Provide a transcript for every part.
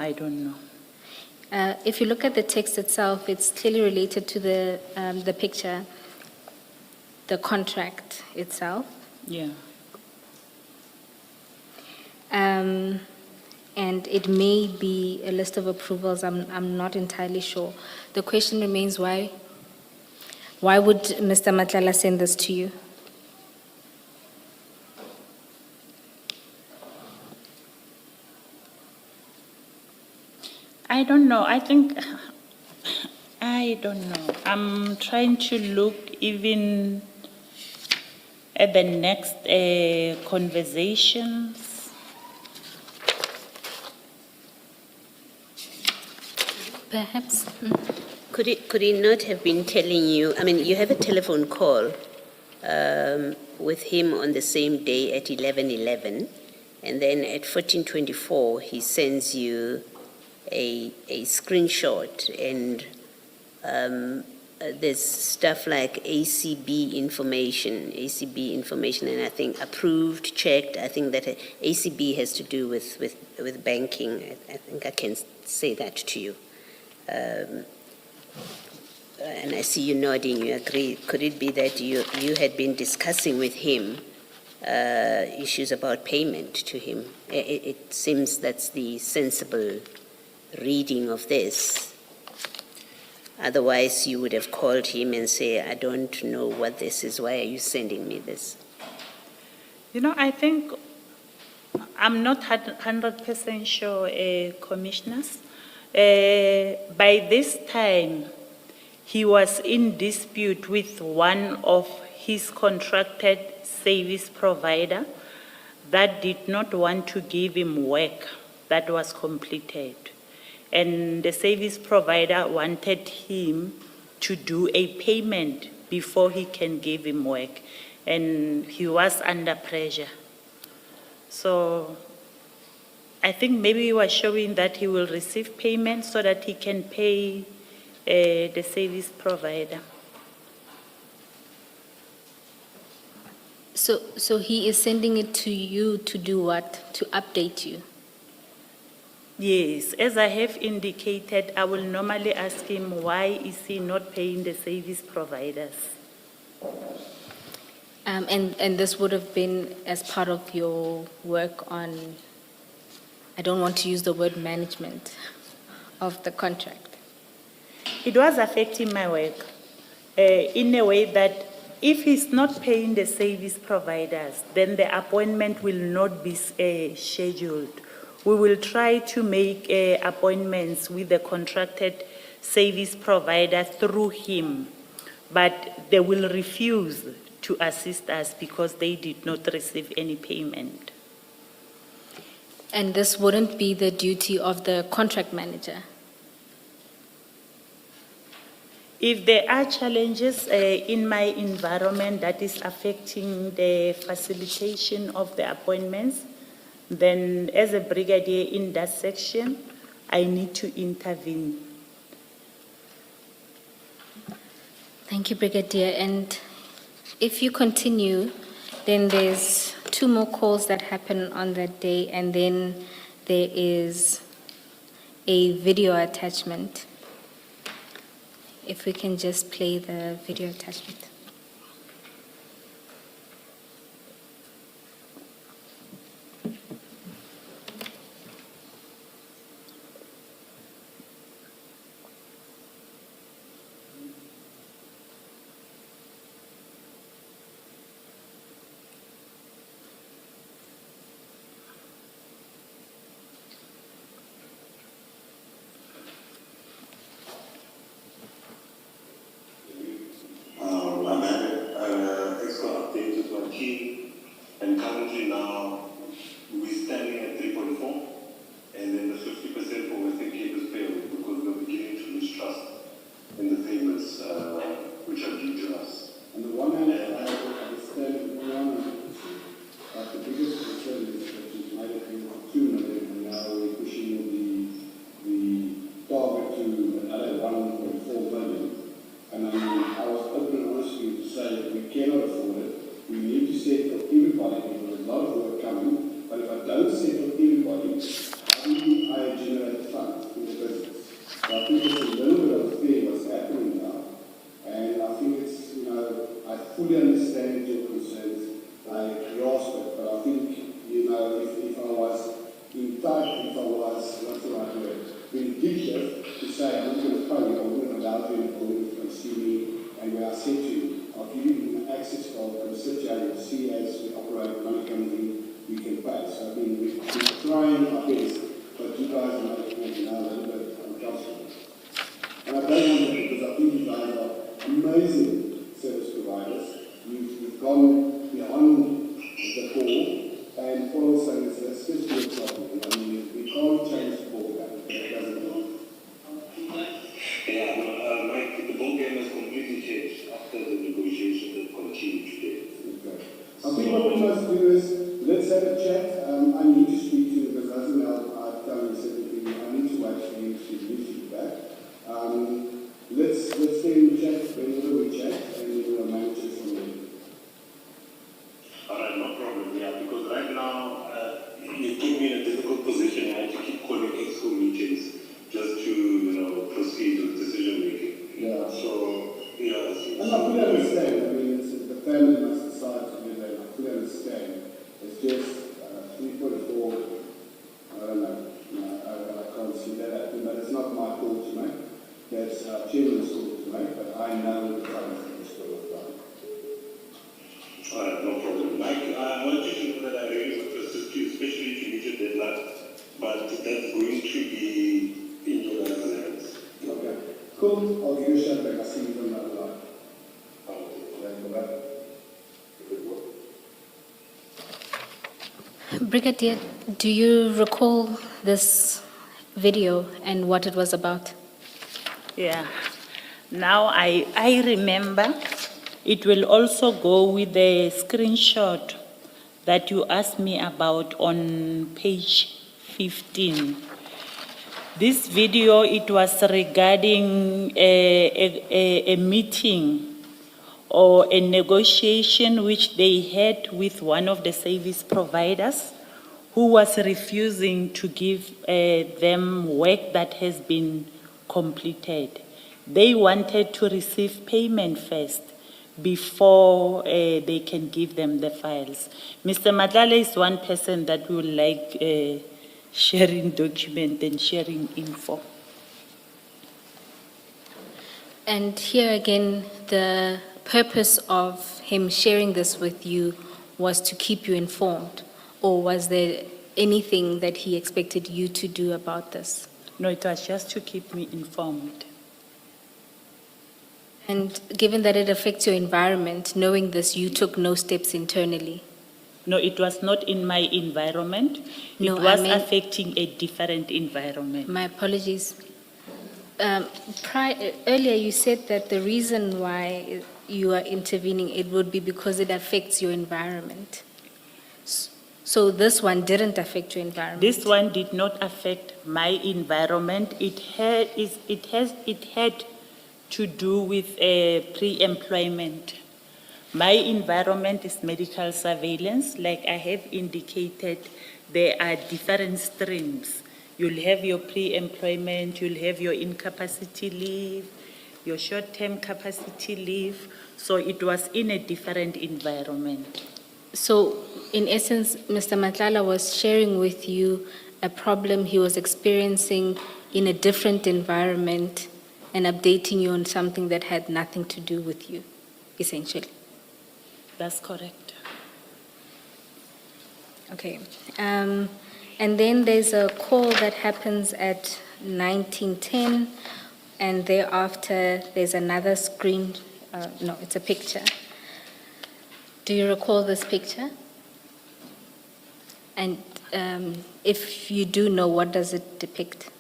I don't know. If you look at the text itself, it's clearly related to the picture, the contract itself. Yeah. And it may be a list of approvals. I'm not entirely sure. The question remains why? Why would Mr. Matlala send this to you? I don't know. I don't know. I'm trying to look even at the next conversations. Perhaps. Could he not have been telling you, I mean, you have a telephone call with him on the same day at 11:11, and then at 14:24, he sends you a screenshot, and there's stuff like ACB information, and I think approved, checked. I think that ACB has to do with banking. I think I can say that to you. And I see you nodding, you agree. Could it be that you had been discussing with him issues about payment to him? It seems that's the sensible reading of this. Otherwise, you would have called him and say, I don't know what this is. Why are you sending me this? You know, I think I'm not 100% sure, commissioners. By this time, he was in dispute with one of his contracted service provider that did not want to give him work that was completed. And the service provider wanted him to do a payment before he can give him work. And he was under pressure. So I think maybe he was showing that he will receive payment so that he can pay the service provider. So he is sending it to you to do what? To update you? Yes, as I have indicated, I will normally ask him why is he not paying the service providers. And this would have been as part of your work on, I don't want to use the word management of the contract. It was affecting my work in a way that if he's not paying the service providers, then the appointment will not be scheduled. We will try to make appointments with the contracted service provider through him, but they will refuse to assist us because they did not receive any payment. And this wouldn't be the duty of the contract manager? If there are challenges in my environment that is affecting the facilitation of the appointments, then as a brigadier in that section, I need to intervene. Thank you, Brigadier. And if you continue, then there's 2 more calls that happen on that day, and then there is a video attachment. If we can just play the video attachment. amazing service providers. You've gone beyond the call, and all of a sudden it's just your problem. I mean, we can't change the ball game. It doesn't work. Yeah, no, Mike, the ball game has completely changed after the negotiations that continued today. Okay. I think what we must do is, let's have a chat. I need to speak to, because as you know, I've done this everything, I need to wait for him to give me feedback. Let's stay in chat whenever we chat, and we will manage it from there. All right, no problem, yeah, because right now, you put me in a difficult position. I have to keep calling exco meetings just to, proceed with decision making. Yeah. So, yeah. And I fully understand. I mean, the family must decide together, and I fully understand. It's just 3.4, I don't know. I can't see that happening, but it's not my call to make. That's chairman's call to make, but I know the time is still of time. All right, no problem. Mike, I want you to know that I really want to assist you, especially to meet your deadline, but that's going to be in your guys' hands. Okay. Cool. I'll give you a shout back. I'll see you from that line. Brigadier, do you recall this video and what it was about? Yeah. Now I remember. It will also go with the screenshot that you asked me about on page 15. This video, it was regarding a meeting or a negotiation which they had with one of the service providers who was refusing to give them work that has been completed. They wanted to receive payment first before they can give them the files. Mr. Matlala is one person that would like sharing document and sharing info. And here again, the purpose of him sharing this with you was to keep you informed, or was there anything that he expected you to do about this? No, it was just to keep me informed. And given that it affects your environment, knowing this, you took no steps internally? No, it was not in my environment. No, It was I mean- affecting a different environment. My apologies. Earlier, you said that the reason why you are intervening, it would be because it affects your environment. So this one didn't affect your environment? This one did not affect my environment. It had to do with pre-employment. My environment is medical surveillance. Like I have indicated, there are different streams. You'll have your pre-employment, you'll have your incapacity leave, your short-term capacity leave. So it was in a different environment. So, in essence, Mr. Matlala was sharing with you a problem he was experiencing in a different environment and updating you on something that had nothing to do with you, essentially. That's correct. Okay. And then there's a call that happens at 19:10, and thereafter there's another screen, no, it's a picture. Do you recall this picture? And if you do know, what does it depict?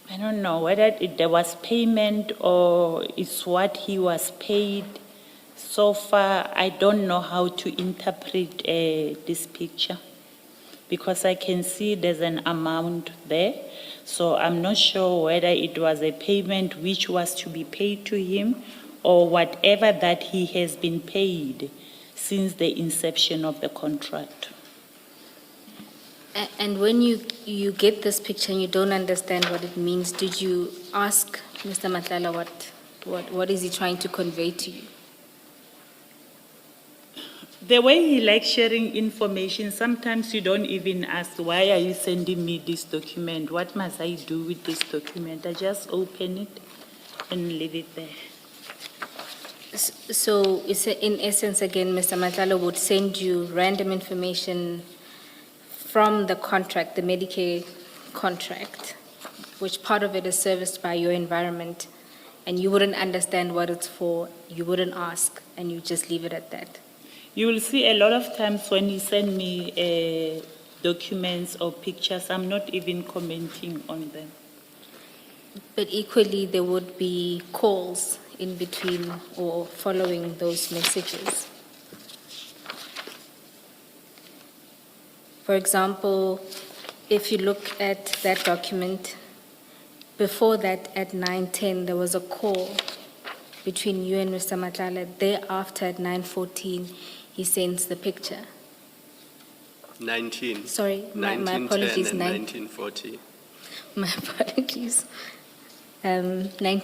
I don't know whether there was payment or it's what he was paid. So far, I don't know how to interpret this picture because I can see there's an amount there. So I'm not sure whether it was a payment which was to be paid to him or whatever that he has been paid since the inception of the contract. And when you get this picture and you don't understand what it means, did you ask Mr. Matlala what is he trying to convey to you? The way he likes sharing information, sometimes you don't even ask, why are you sending me this document? What must I do with this document? I just open it and leave it there. So in essence, again, Mr. Matlala would send you random information from the contract, the Medicare contract, which part of it is serviced by your environment, and you wouldn't understand what it's for, you wouldn't ask, and you just leave it at that. You will see a lot of times when you send me documents or pictures, I'm not even commenting on them. But equally, there would be calls in between or following those messages. For example, if you look at that document, before that at 9:10, there was a call between you and Mr. Matlala. Thereafter at 9:14, he sends the picture. 19. Sorry, my 1910 apologies. and 1940. My apologies. 19